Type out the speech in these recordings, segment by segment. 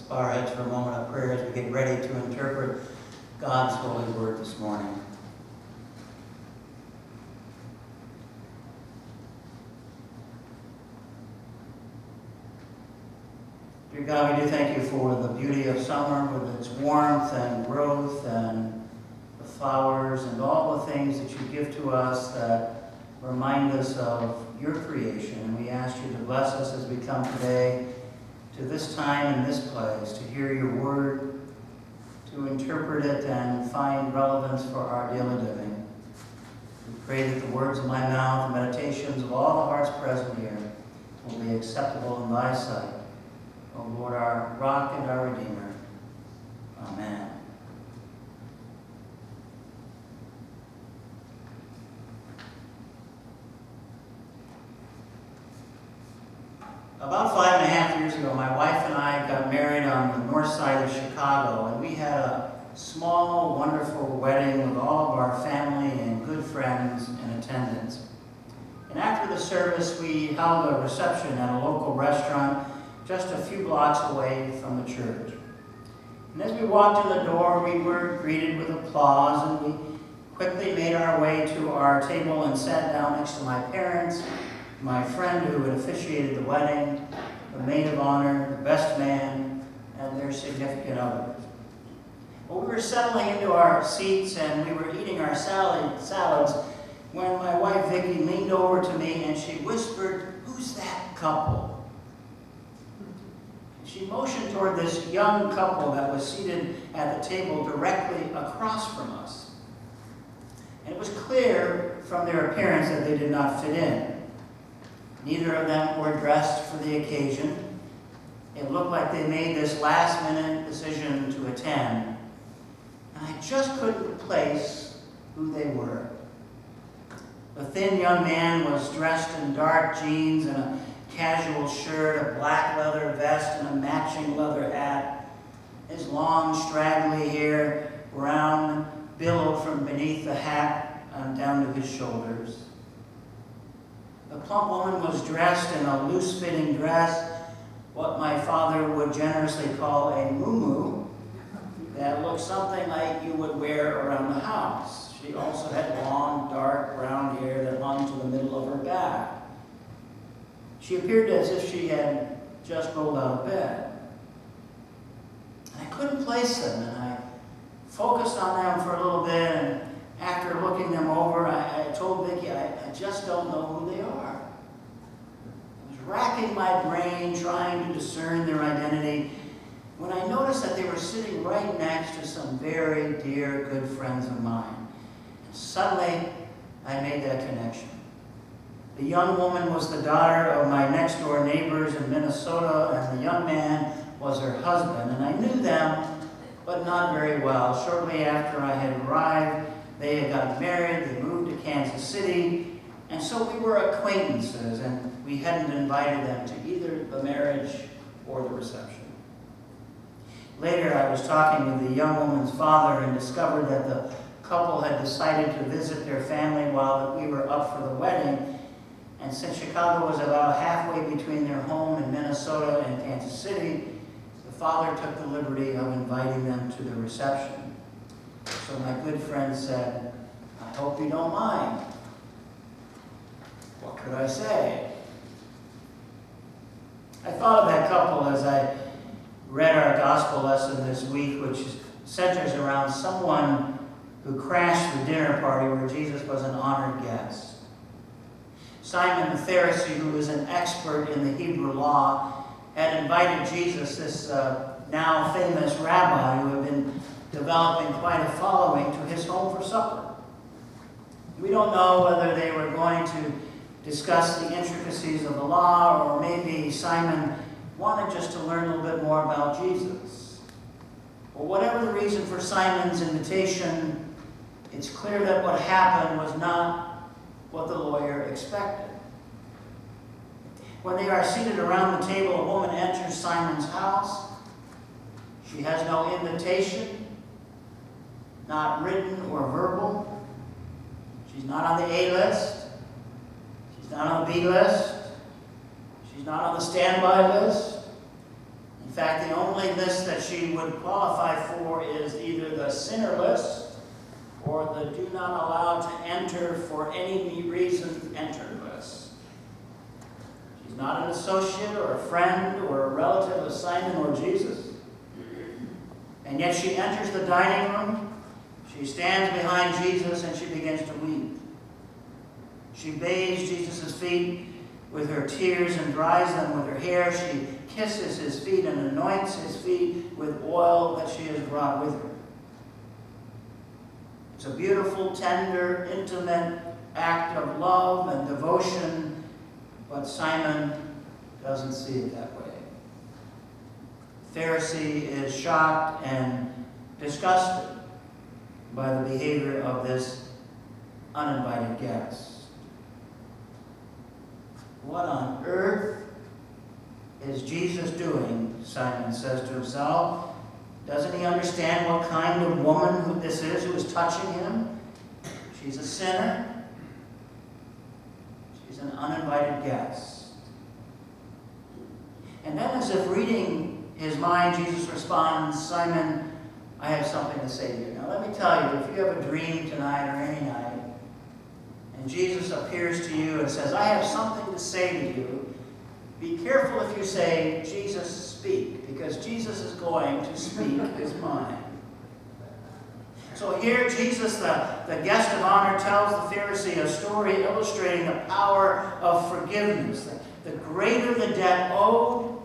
bow our heads for a moment of prayer as we get ready to interpret God's holy word this morning. Dear God, we do thank you for the beauty of summer with its warmth and growth and the flowers and all the things that you give to us that remind us of your creation. And we ask you to bless us as we come today to this time and this place to hear your word, to interpret it and find relevance for our daily living. We pray that the words of my mouth and meditations of all the hearts present here will be acceptable in thy sight. O Lord, our rock and our redeemer. Amen. About 5.5 years ago, my wife and I got married on the north side of Chicago, and we had a small, wonderful wedding with all of our family and good friends in attendance. And after the service, we held a reception at a local restaurant just a few blocks away from the church. And as we walked in the door, we were greeted with applause, and we quickly made our way to our table and sat down next to my parents, my friend who had officiated the wedding, the maid of honor, the best man, and their significant others. Well, we were settling into our seats and we were eating our salads when my wife Vicki leaned over to me and she whispered, "Who's that couple?" She motioned toward this young couple that was seated at the table directly across from us. And it was clear from their appearance that they did not fit in. Neither of them were dressed for the occasion. It looked like they made this last-minute decision to attend. And I just couldn't place who they were. The thin young man was dressed in dark jeans and a casual shirt, a black leather vest, and a matching leather hat. His long, straggly hair, brown, billowed from beneath the hat down to his shoulders. The plump woman was dressed in a loose-fitting dress, what my father would generously call a muumuu, that looked something like you would wear around the house. She also had long, dark brown hair that hung to the middle of her back. She appeared as if she had just rolled out of bed. And I couldn't place them, and I focused on them for a little bit, and after looking them over, I told Vicki, I just don't know who they are. I was racking my brain trying to discern their identity when I noticed that they were sitting right next to some very dear, good friends of mine. And suddenly, I made that connection. The young woman was the daughter of my next-door neighbors in Minnesota, and the young man was her husband. And I knew them, but not very well. Shortly after I had arrived, they had gotten married, they moved to Kansas City, and so we were acquaintances, and we hadn't invited them to either the marriage or the reception. Later, I was talking with the young woman's father and discovered that the couple had decided to visit their family while we were up for the wedding. And since Chicago was about halfway between their home in Minnesota and Kansas City, the father took the liberty of inviting them to the reception. So my good friend said, "I hope you don't mind." What could I say? I thought of that couple as I read our gospel lesson this week, which centers around someone who crashed the dinner party where Jesus was an honored guest. Simon the Pharisee, who was an expert in the Hebrew law, had invited Jesus, this now famous rabbi who had been developing quite a following, to his home for supper. We don't know whether they were going to discuss the intricacies of the law, or maybe Simon wanted just to learn a little bit more about Jesus. Well, whatever the reason for Simon's invitation, it's clear that what happened was not what the lawyer expected. When they are seated around the table, a woman enters Simon's house. She has no invitation, not written or verbal. She's not on the A list. She's not on the B list. She's not on the standby list. In fact, the only this that she would qualify for is either the sinner list or the do not allow to enter for any reason enter list. She's not an associate or a friend or a relative of Simon or Jesus. And yet she enters the dining room, she stands behind Jesus, and she begins to weep. She bathes Jesus' feet with her tears and dries them with her hair. She kisses his feet and anoints his feet with oil that she has brought with her. It's a beautiful, tender, intimate act of love and devotion, but Simon doesn't see it that way. The Pharisee is shocked and disgusted by the behavior of this uninvited guest. What on earth is Jesus doing? Simon says to himself. Doesn't he understand what kind of woman who this is who is touching him? She's a sinner. She's an uninvited guest. And then, as if reading his mind, Jesus responds, Simon, I have something to say to you. Now let me tell you, if you have a dream tonight or any night, and Jesus appears to you and says, I have something to say to you, be careful if you say, Jesus, speak, because Jesus is going to speak his mind. So here Jesus, the guest of honor, tells the Pharisee a story illustrating the power of forgiveness. The greater the debt owed,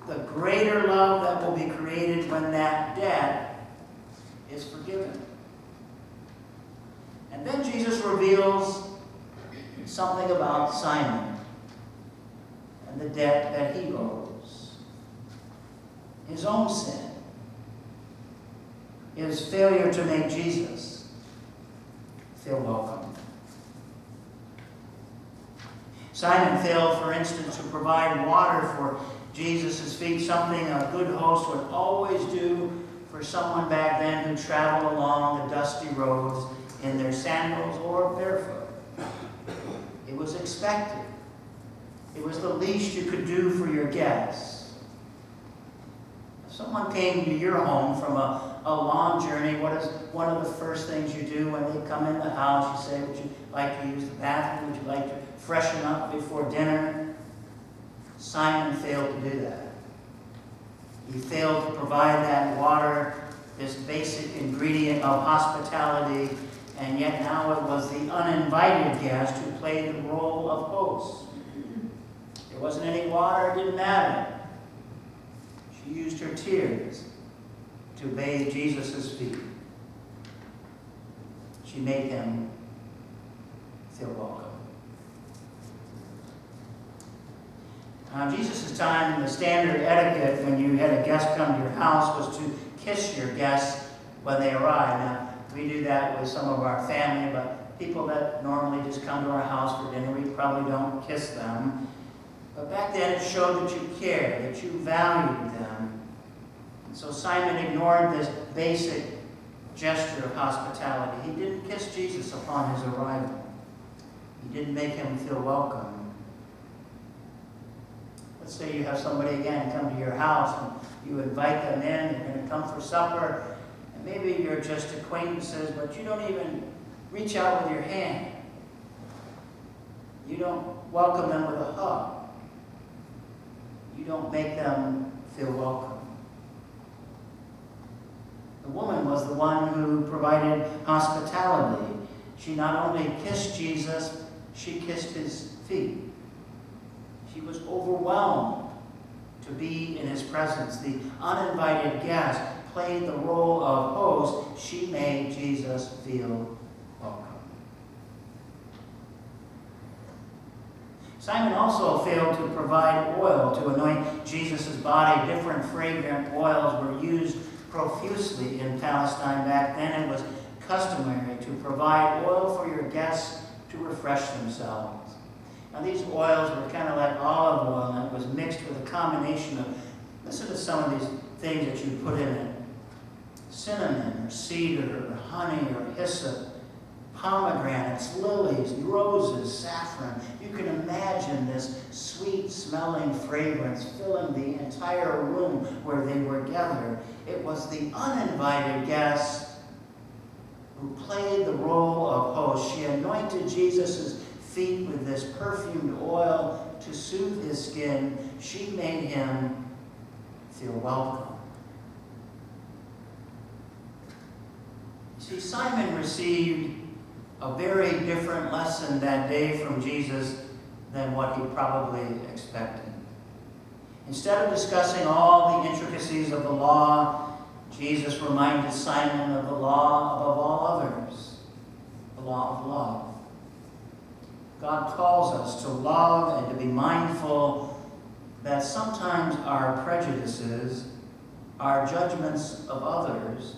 the greater love that will be created when that debt is forgiven. And then Jesus reveals something about Simon and the debt that he owes. His own sin. His failure to make Jesus feel welcome. Simon failed, for instance, to provide water for Jesus' feet, something a good host would always do for someone back then who traveled along the dusty roads in their sandals or barefoot. It was expected. It was the least you could do for your guests. If someone came to your home from a long journey, what is one of the first things you do when they come in the house? You say, would you like to use the bathroom? Would you like to freshen up before dinner? Simon failed to do that. He failed to provide that water, this basic ingredient of hospitality, and yet now it was the uninvited guest who played the role of host. There wasn't any water, it didn't matter. She used her tears to bathe Jesus' feet. She made him feel welcome. Now, Jesus' time, the standard etiquette when you had a guest come to your house was to kiss your guests when they arrived. Now, we do that with some of our family, but people that normally just come to our house for dinner, we probably don't kiss them. But back then it showed that you cared, that you valued them. And so Simon ignored this basic gesture of hospitality. He didn't kiss Jesus upon his arrival. He didn't make him feel welcome. Let's say you have somebody again come to your house and you invite them in, they're going to come for supper, and maybe you're just acquaintances, but you don't even reach out with your hand. You don't welcome them with a hug. You don't make them feel welcome. The woman was the one who provided hospitality. She not only kissed Jesus, she kissed his feet. She was overwhelmed to be in his presence. The uninvited guest played the role of host. She made Jesus feel welcome. Simon also failed to provide oil to anoint Jesus' body. Different fragrant oils were used profusely in Palestine back then. It was customary to provide oil for your guests to refresh themselves. Now these oils were kind of like olive oil, and it was mixed with a combination of, listen to some of these things that you put in it. Cinnamon, or cedar, or honey, or hyssop, pomegranates, lilies, roses, saffron. You can imagine this sweet-smelling fragrance filling the entire room where they were gathered. It was the uninvited guest who played the role of host. She anointed Jesus' feet with this perfumed oil to soothe his skin. She made him feel welcome. See, Simon received a very different lesson that day from Jesus than what he probably expected. Instead of discussing all the intricacies of the law, Jesus reminded Simon of the law above all others, the law of love. God calls us to love and to be mindful that sometimes our prejudices, our judgments of others,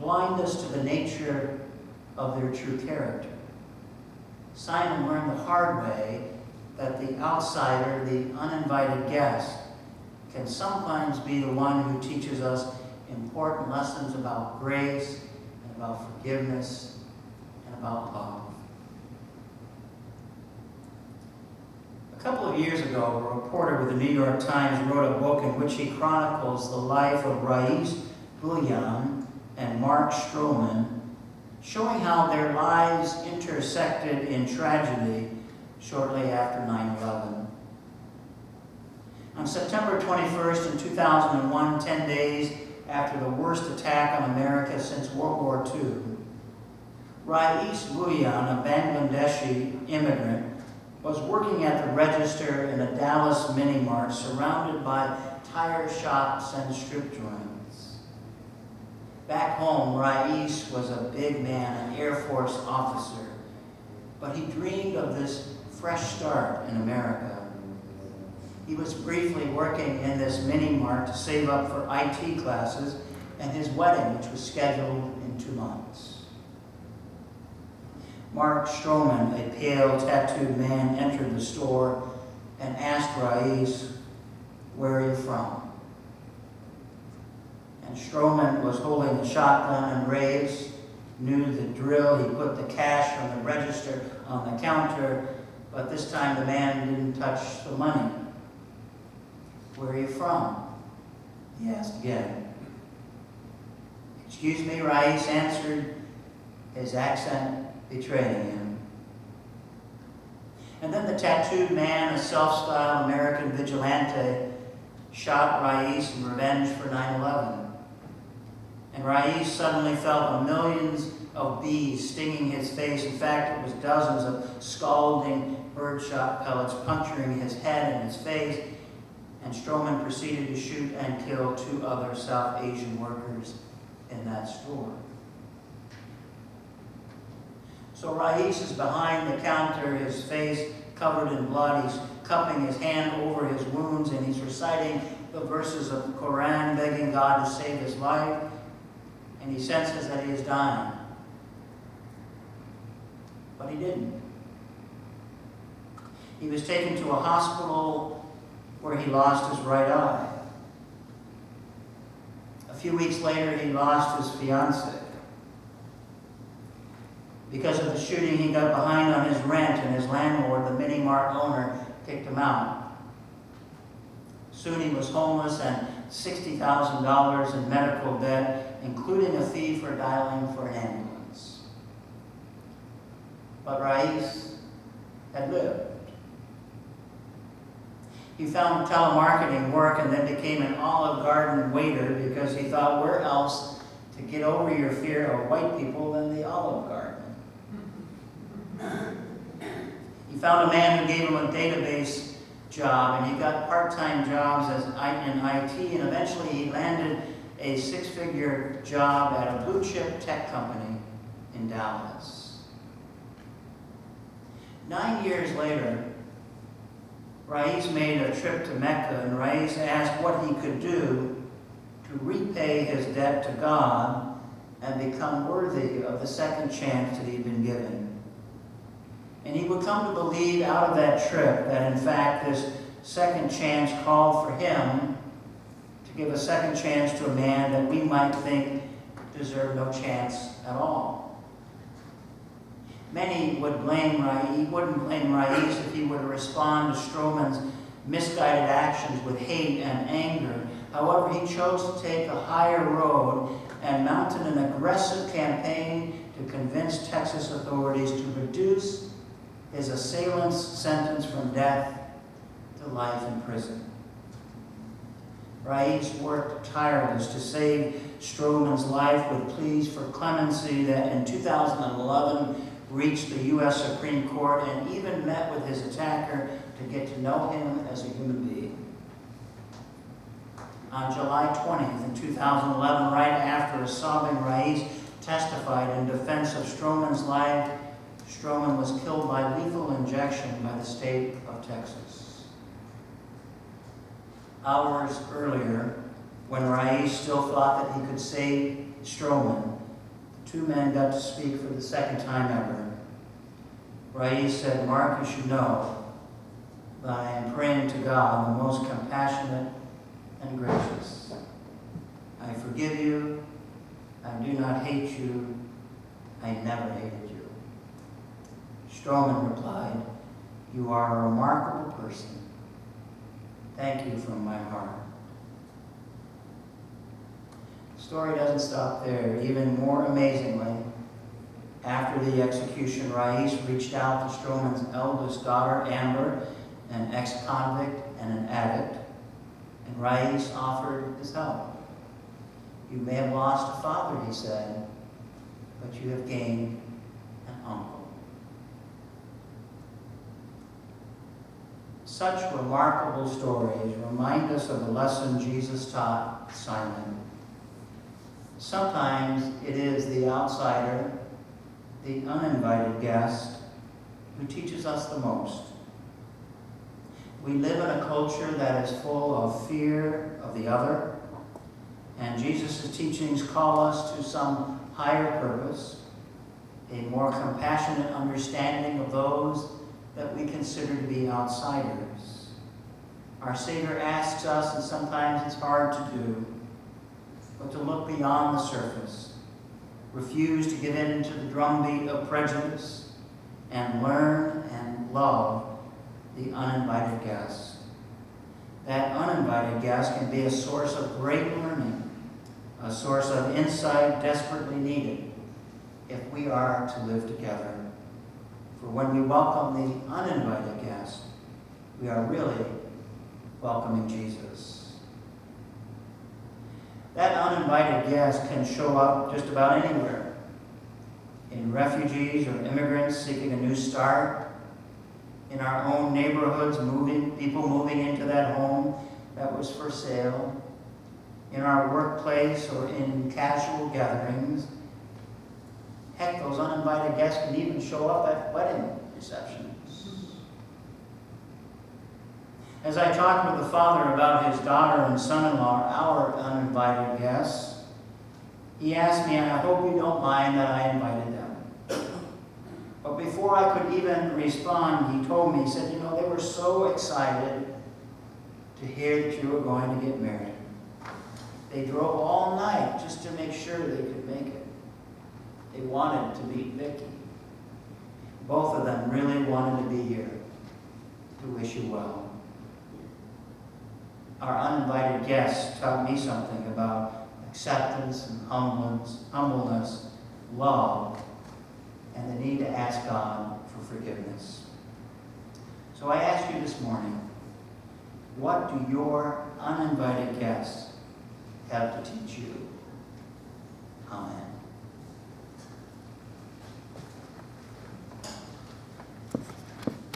blind us to the nature of their true character. Simon learned the hard way that the outsider, the uninvited guest, can sometimes be the one who teaches us important lessons about grace and about forgiveness and about love. A couple of years ago, a reporter with the New York Times wrote a book in which he chronicles the life of Rais Bhuiyan and Mark Stroman, showing how their lives intersected in tragedy shortly after 9/11. On September 21st in 2001, 10 days after the worst attack on America since World War II, Rais Bhuiyan, a Bangladeshi immigrant, was working at the register in a Dallas mini-mart surrounded by tire shops and strip joints. Back home, Rais was a big man, an Air Force officer, but he dreamed of this fresh start in America. He was briefly working in this mini-mart to save up for IT classes and his wedding, which was scheduled in 2 months. Mark Stroman, a pale, tattooed man, entered the store and asked Rais, "Where are you from?" And Stroman was holding a shotgun, and Rais knew the drill. He put the cash from the register on the counter, but this time the man didn't touch the money. "Where are you from?" he asked again. "Excuse me," Rais answered, his accent betraying him. And then the tattooed man, a self-styled American vigilante, shot Rais in revenge for 9/11. And Rais suddenly felt millions of bees stinging his face. In fact, it was dozens of scalding birdshot pellets puncturing his head and his face. And Stroman proceeded to shoot and kill 2 other South Asian workers in that store. So Rais is behind the counter, his face covered in blood. He's cupping his hand over his wounds, and he's reciting the verses of the Quran, begging God to save his life. And he senses that he is dying. But he didn't. He was taken to a hospital where he lost his right eye. A few weeks later, he lost his fiancée. Because of the shooting, he got behind on his rent, and his landlord, the mini-mart owner, kicked him out. Soon he was homeless and $60,000 in medical debt, including a fee for dialing for an ambulance. But Rais had lived. He found telemarketing work and then became an Olive Garden waiter because he thought, where else to get over your fear of white people than the Olive Garden? He found a man who gave him a database job, and he got part-time jobs in IT, and eventually he landed a 6-figure job at a blue-chip tech company in Dallas. 9 years later, Rais made a trip to Mecca, and Rais asked what he could do to repay his debt to God and become worthy of the second chance that he'd been given. And he would come to believe out of that trip that, in fact, this second chance called for him to give a second chance to a man that we might think deserved no chance at all. Many wouldn't blame Rais if he were to respond to Stroman's misguided actions with hate and anger. However, he chose to take a higher road and mounted an aggressive campaign to convince Texas authorities to reduce his assailant's sentence from death to life in prison. Rais worked tireless to save Stroman's life with pleas for clemency that in 2011 reached the U.S. Supreme Court, and even met with his attacker to get to know him as a human being. On July 20th in 2011, right after a sobbing Rais testified in defense of Stroman's life, Stroman was killed by lethal injection by the state of Texas. Hours earlier, when Rais still thought that he could save Stroman, two men got to speak for the second time ever. Rais said, "Mark, you should know that I am praying to God, the most compassionate and gracious. I forgive you. I do not hate you. I never hated you." Stroman replied, "You are a remarkable person. Thank you from my heart." The story doesn't stop there. Even more amazingly, after the execution, Rais reached out to Stroman's eldest daughter, Amber, an ex-convict and an addict, and Rais offered his help. "You may have lost a father," he said, "but you have gained an uncle." Such remarkable stories remind us of the lesson Jesus taught Simon. Sometimes it is the outsider, the uninvited guest, who teaches us the most. We live in a culture that is full of fear of the other, and Jesus' teachings call us to some higher purpose, a more compassionate understanding of those that we consider to be outsiders. Our Savior asks us, and sometimes it's hard to do, but to look beyond the surface, refuse to give in to the drumbeat of prejudice, and learn and love the uninvited guest. That uninvited guest can be a source of great learning, a source of insight desperately needed if we are to live together. For when we welcome the uninvited guest, we are really welcoming Jesus. That uninvited guest can show up just about anywhere. In refugees or immigrants seeking a new start, in our own neighborhoods, people moving into that home that was for sale, in our workplace or in casual gatherings. Heck, those uninvited guests can even show up at wedding receptions. As I talked with the father about his daughter and son-in-law, our uninvited guests, he asked me, "I hope you don't mind that I invited them." But before I could even respond, he told me, he said, "They were so excited to hear that you were going to get married. They drove all night just to make sure they could make it. They wanted to meet Vicky. Both of them really wanted to be here to wish you well." Our uninvited guests taught me something about acceptance and humbleness, love, and the need to ask God for forgiveness. So I ask you this morning, what do your uninvited guests have to teach you? Amen.